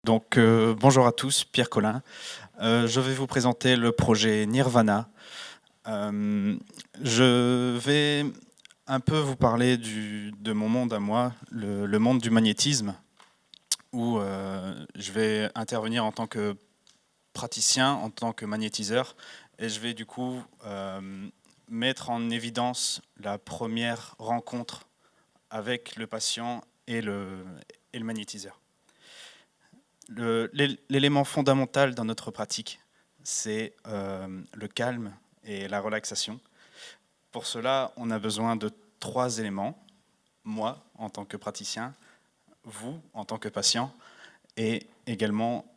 Bonjour à tous, Pierre Collin. Je vais vous présenter le projet Nirvana. Je vais un peu vous parler de mon monde à moi, le monde du magnétisme, où je vais intervenir en tant que praticien, en tant que magnétiseur, et je vais du coup mettre en évidence la première rencontre avec le patient et le magnétiseur. L'élément fondamental dans notre pratique, c'est le calme et la relaxation. Pour cela, on a besoin de 3 éléments. Moi, en tant que praticien, vous, en tant que patient, et également,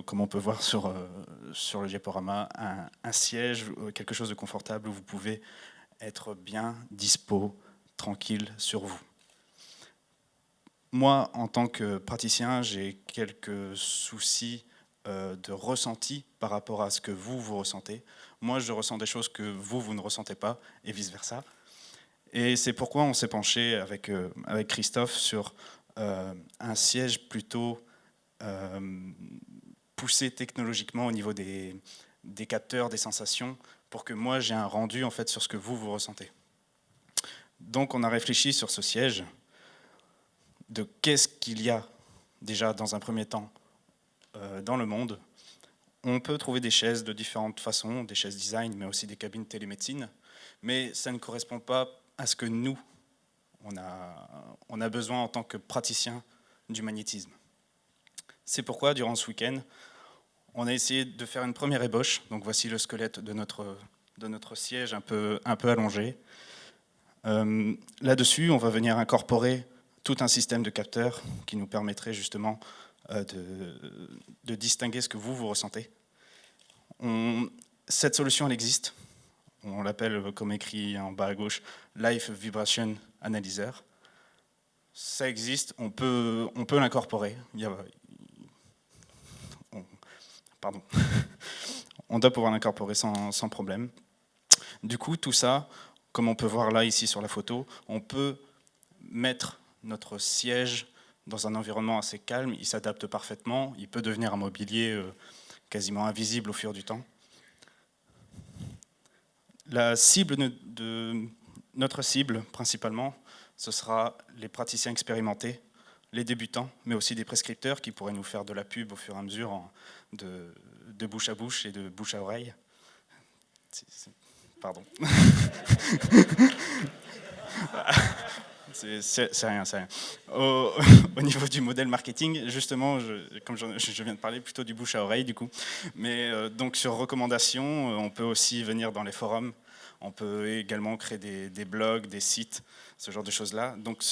comme on peut voir sur le diaporama, un siège, quelque chose de confortable où vous pouvez être bien dispo, tranquille sur vous. Moi, en tant que praticien, j'ai quelques soucis de ressenti par rapport à ce que vous ressentez. Moi, je ressens des choses que vous ne ressentez pas, et vice-versa. Et c'est pourquoi on s'est penché avec Christophe sur un siège plutôt poussé technologiquement au niveau des capteurs, des sensations, pour que moi, j'ai un rendu en fait sur ce que vous ressentez. Donc, on a réfléchi sur ce siège, de qu'est-ce qu'il y a déjà dans un premier temps dans le monde. On peut trouver des chaises de différentes façons, des chaises design, mais aussi des cabines télémédecine, mais ça ne correspond pas à ce que nous, on a besoin en tant que praticien du magnétisme. C'est pourquoi, durant ce week-end, on a essayé de faire une première ébauche. Donc voici le squelette de notre siège un peu allongé. Là-dessus, on va venir incorporer tout un système de capteurs qui nous permettrait justement de distinguer ce que vous ressentez. Cette solution, elle existe. On l'appelle, comme écrit en bas à gauche, Live Vibration Analyzer. Ça existe, on peut l'incorporer. On doit pouvoir l'incorporer sans problème. Du coup, tout ça, comme on peut voir là, ici sur la photo, on peut mettre notre siège dans un environnement assez calme, il s'adapte parfaitement, il peut devenir un mobilier quasiment invisible au fur du temps. La cible de notre cible, principalement, ce sera les praticiens expérimentés, les débutants, mais aussi des prescripteurs qui pourraient nous faire de la pub au fur et à mesure de bouche à bouche et de bouche à oreille. Pardon. C'est rien. Au niveau du modèle marketing, justement, comme je viens de parler, plutôt du bouche à oreille du coup. Mais donc sur recommandation, on peut aussi venir dans les forums. On peut également créer des blogs, des sites, ce genre de choses-là. Donc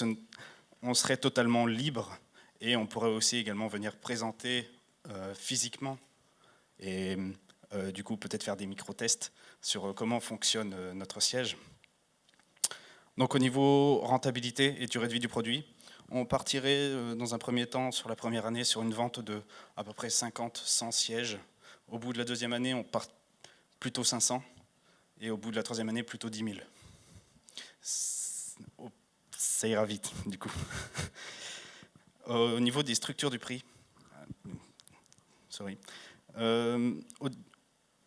on serait totalement libre et on pourrait aussi également venir présenter physiquement et du coup peut-être faire des micro-tests sur comment fonctionne notre siège. Donc au niveau rentabilité et durée de vie du produit, on partirait dans un premier temps sur la première année sur une vente de à peu près 50-100 sièges. Au bout de la deuxième année, on part plutôt 500 et au bout de la troisième année, plutôt 10 000. Ça ira vite du coup. Au niveau des structures du prix,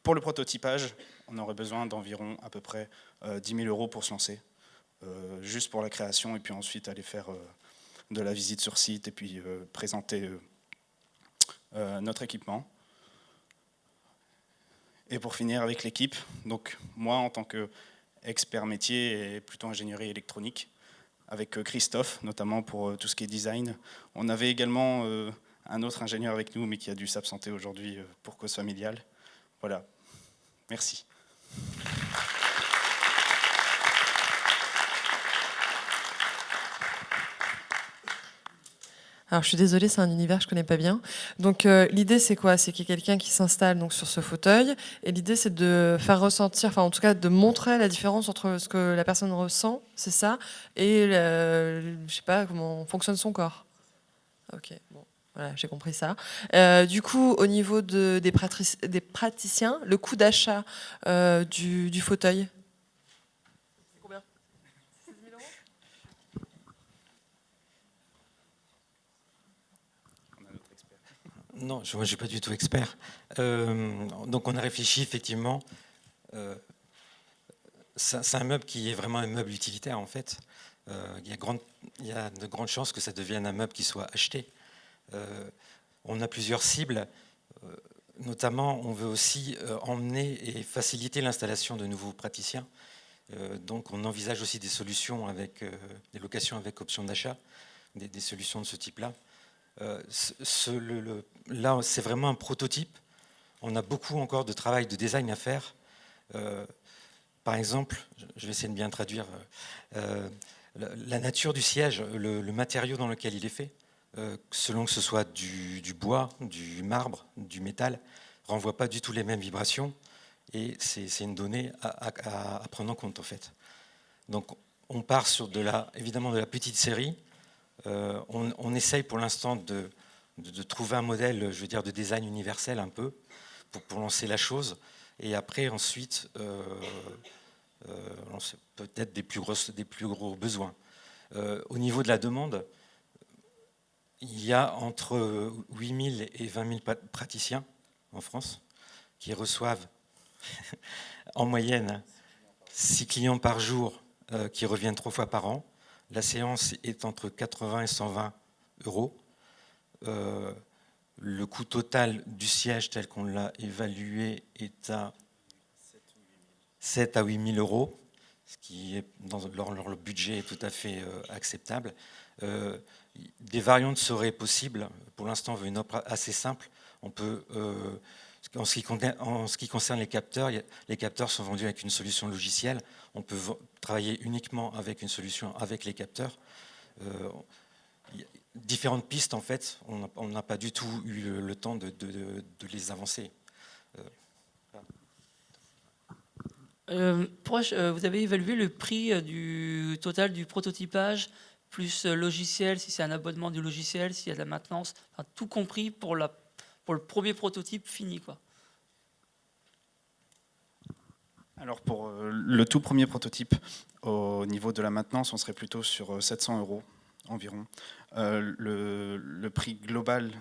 pour le prototypage, on aurait besoin d'environ à peu près 10 000 € pour se lancer. Juste pour la création et puis ensuite aller faire de la visite sur site et puis présenter notre équipement. Et pour finir avec l'équipe, donc moi en tant qu'expert métier et plutôt ingénierie électronique, avec Christophe notamment pour tout ce qui est design. On avait également un autre ingénieur avec nous mais qui a dû s'absenter aujourd'hui pour cause familiale. Voilà, merci. Alors je suis désolée, c'est un univers que je connais pas bien. Donc l'idée c'est quoi? C'est qu'il y ait quelqu'un qui s'installe donc sur ce fauteuil et l'idée c'est de faire ressentir, enfin en tout cas de montrer la différence entre ce que la personne ressent, c'est ça, et je sais pas comment fonctionne son corps. Ok, bon. Voilà, j'ai compris ça. Du coup, au niveau des praticiens, le coût d'achat du fauteuil, c'est combien? 16 000 €? Non, je ne suis pas du tout expert. Donc on a réfléchi effectivement. C'est un meuble qui est vraiment un meuble utilitaire en fait. Il y a de grandes chances que ça devienne un meuble qui soit acheté. On a plusieurs cibles. Notamment, on veut aussi emmener et faciliter l'installation de nouveaux praticiens. Donc on envisage aussi des solutions avec des locations avec option d'achat, des solutions de ce type-là. Là, c'est vraiment un prototype. On a beaucoup encore de travail de design à faire. Par exemple, je vais essayer de bien traduire, la nature du siège, le matériau dans lequel il est fait, selon que ce soit du bois, du marbre, du métal, renvoie pas du tout les mêmes vibrations. Et c'est une donnée à prendre en compte en fait. Donc on part sur évidemment de la petite série. On essaye pour l'instant de trouver un modèle, je veux dire, de design universel un peu, pour lancer la chose. Et après, ensuite, peut-être des plus gros besoins. Au niveau de la demande, il y a entre 8 000 et 20 000 praticiens en France qui reçoivent en moyenne 6 clients par jour qui reviennent 3 fois par an. La séance est entre 80 et 120 euros. Le coût total du siège tel qu'on l'a évalué est à 7 à 8 000 euros, ce qui est dans leur budget est tout à fait acceptable. Des variantes seraient possibles. Pour l'instant, on veut une offre assez simple. On peut, en ce qui concerne les capteurs sont vendus avec une solution logicielle. On peut travailler uniquement avec une solution avec les capteurs. Différentes pistes, en fait, on n'a pas du tout eu le temps de les avancer. Vous avez évalué le prix du total du prototypage, plus logiciel, si c'est un abonnement du logiciel, s'il y a de la maintenance, enfin, tout compris pour le premier prototype fini, quoi. Alors pour le tout premier prototype, au niveau de la maintenance, on serait plutôt sur 700 euros environ. Le prix global